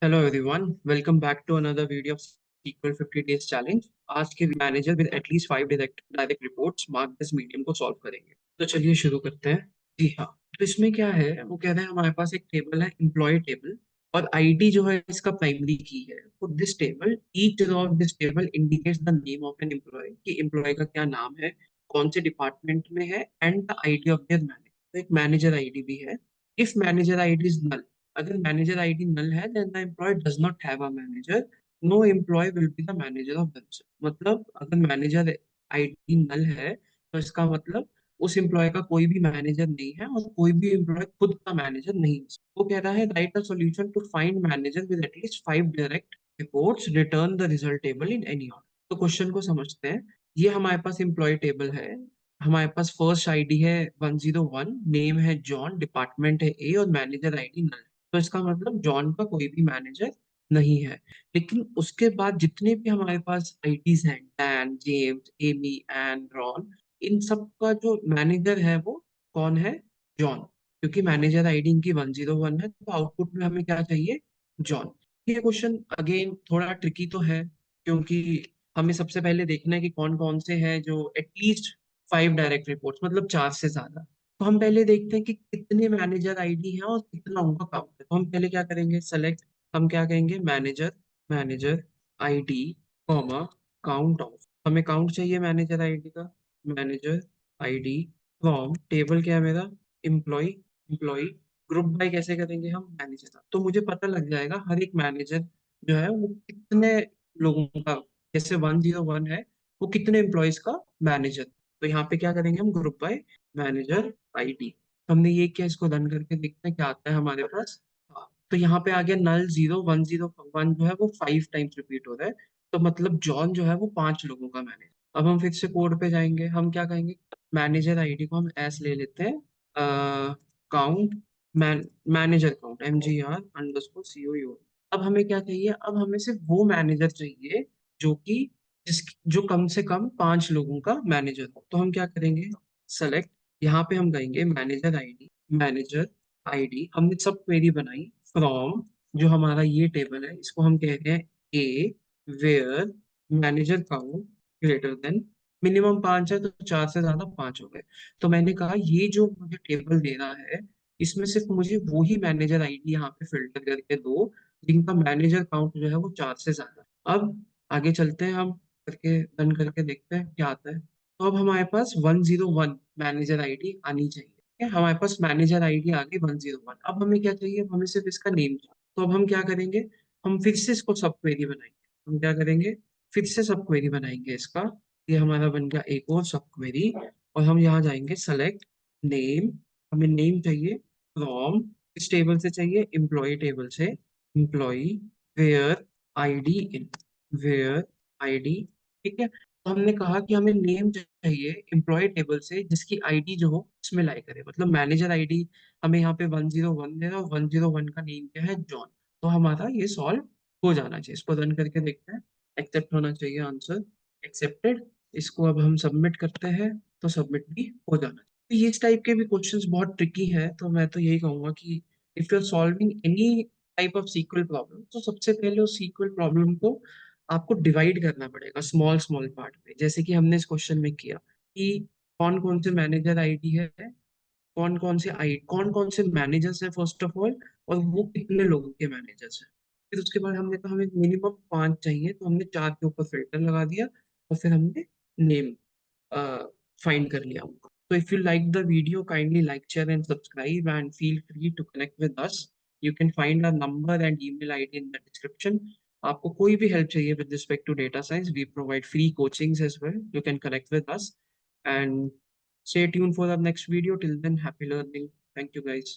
Hello everyone, welcome back to another video of SQL 50 days challenge. आज के manager with at least 5 direct reports mark this medium को solve करेंगे। तो चलिए शुरू करते हैं। जी हाँ। तो इसमें क्या है, वो कह रहे हैं हमारे पास एक टेबल है, एम्प्लॉय टेबल, और आईडी जो है इसका प्राइमरी की है। For this table, each row of this table indicates the name of an employee, कि एम्प्लॉय का क्या नाम है, कौन से डिपार्टमेंट में है, and the ID of their manager. तो एक मैनेजर आईडी भी है। If manager ID is null, अगर मैनेजर आईडी नल है, then the employee does not have a manager, no employee will be the manager of themselves. मतलब अगर manager ID null है, तो इसका मतलब उस एम्प्लॉय का कोई भी मैनेजर नहीं है, और कोई भी एम्प्लॉय खुद का मैनेजर नहीं है। वो कह रहा है write a solution to find manager with at least 5 direct reports, return the result table in any order. तो क्वेश्चन को समझते हैं। ये हमारे पास एम्प्लॉय टेबल है। हमारे पास फर्स्ट आईडी है 101, नेम है जॉन, डिपार्टमेंट है ए, और मैनेजर आईडी नल। तो इसका मतलब जॉन का कोई भी मैनेजर नहीं है। लेकिन उसके बाद जितने भी हमारे पास आईडीज हैं, Dan, James, Amy, and Ron, इन सब का जो मैनेजर है वो कौन है? जॉन। क्योंकि मैनेजर आईडी इनकी 101 है, तो आउटपुट में हमें क्या चाहिए? जॉन। ये क्वेश्चन अगेन थोड़ा ट्रिकी तो है, क्योंकि हमें सबसे पहले देखना है कि कौन कौन से हैं जो एटलीस्ट 5 डायरेक्ट रिपोर्ट्स, मतलब 4 से ज्यादा। तो हम पहले देखते हैं कि कितने मैनेजर आईडी हैं और कितना उनका काउंट है। तो हम पहले क्या करेंगे? सेलेक्ट, हम क्या कहेंगे? Manager, manager ID, comma, count of. हमें काउंट चाहिए मैनेजर आईडी का। मैनेजर आईडी फ्रॉम टेबल, क्या है मेरा? Employ, employ. ग्रुप बाय कैसे करेंगे हम? मैनेजर का। तो मुझे पता लग जाएगा हर एक मैनेजर जो है वो कितने लोगों का, जैसे 101 है, वो कितने एम्प्लॉयज का मैनेजर। तो यहाँ पे क्या करेंगे हम? Group by manager ID. तो हमने ये किया, इसको रन करके देखते हैं क्या आता है हमारे पास। हाँ, तो यहाँ पे आ गया नल 0101 जो है वो 5 टाइम्स रिपीट हो रहा है। तो मतलब जॉन जो है वो 5 लोगों का मैनेजर। अब हम फिर से कोड पे जाएंगे, हम क्या कहेंगे? मैनेजर आईडी को हम एस ले लेते हैं, काउंट, मैनेजर काउंट, MGR_COU। अब हमें क्या चाहिए? अब हमें सिर्फ वो मैनेजर चाहिए जो कि जिस जो कम से कम 5 लोगों का मैनेजर हो। तो हम क्या करेंगे? सेलेक्ट, यहाँ पे हम कहेंगे मैनेजर आईडी, मैनेजर आईडी, हमने सब क्वेरी बनाई फ्रॉम, जो हमारा ये टेबल है इसको हम कहते हैं a, where manager count greater than, minimum 5 है तो 4 से ज्यादा 5 हो गए। तो मैंने कहा ये जो मुझे टेबल दे रहा है, इसमें सिर्फ मुझे वो ही मैनेजर आईडी यहाँ पे फिल्टर करके दो जिनका मैनेजर काउंट जो है वो 4 से ज्यादा। अब आगे चलते हैं, हम करके रन करके देखते हैं क्या आता है। तो अब हमारे पास 101 मैनेजर आईडी आनी चाहिए। ठीक है, हमारे पास मैनेजर आईडी आ गई 101। अब हमें क्या चाहिए? अब हमें सिर्फ इसका नेम चाहिए। तो अब हम क्या करेंगे? हम फिर से इसको सब क्वेरी बनाएंगे। हम क्या करेंगे? फिर से सब क्वेरी बनाएंगे इसका। ये हमारा बन गया एक और सब क्वेरी। और हम यहाँ जाएंगे सेलेक्ट नेम, हमें नेम चाहिए फ्रॉम, इस टेबल से चाहिए? एम्प्लॉय टेबल से। Employee where ID in, where ID. ठीक है, तो हमने कहा कि हमें नेम चाहिए एम्प्लॉय टेबल से जिसकी आईडी जो हो इसमें लाई करे। मतलब मैनेजर आईडी हमें यहाँ पे 101 दे रहा है, और 101 का नेम क्या है? जॉन। तो हमारा ये सॉल्व हो जाना चाहिए। इसको रन करके देखते हैं। एक्सेप्ट होना चाहिए आंसर, एक्सेप्टेड। इसको अब हम सबमिट करते हैं, तो सबमिट भी हो जाना चाहिए। तो ये इस टाइप के भी क्वेश्चंस बहुत ट्रिकी है, तो मैं तो यही कहूंगा कि if you are solving any type of SQL problem, तो सबसे पहले उस सीक्वल प्रॉब्लम को आपको डिवाइड करना पड़ेगा स्मॉल स्मॉल पार्ट में, जैसे कि हमने इस क्वेश्चन में किया कि कौन कौन से मैनेजर आईडी है, कौन कौन से मैनेजर्स है फर्स्ट ऑफ ऑल, और वो कितने लोगों के मैनेजर्स हैं। फिर उसके बाद हमने कहा हमें मिनिमम 5 चाहिए, तो हमने 4 के ऊपर फिल्टर लगा दिया, और फिर हमने नेम फाइंड कर लिया उनको। So if you like the video, kindly like, share and subscribe, and feel free to connect with us. You can find our number and email ID in the description. आपको कोई भी help चाहिए with respect to data science, we provide free coachings as well. You can connect with us and stay tuned for the next video. Till then, happy learning. Thank you guys.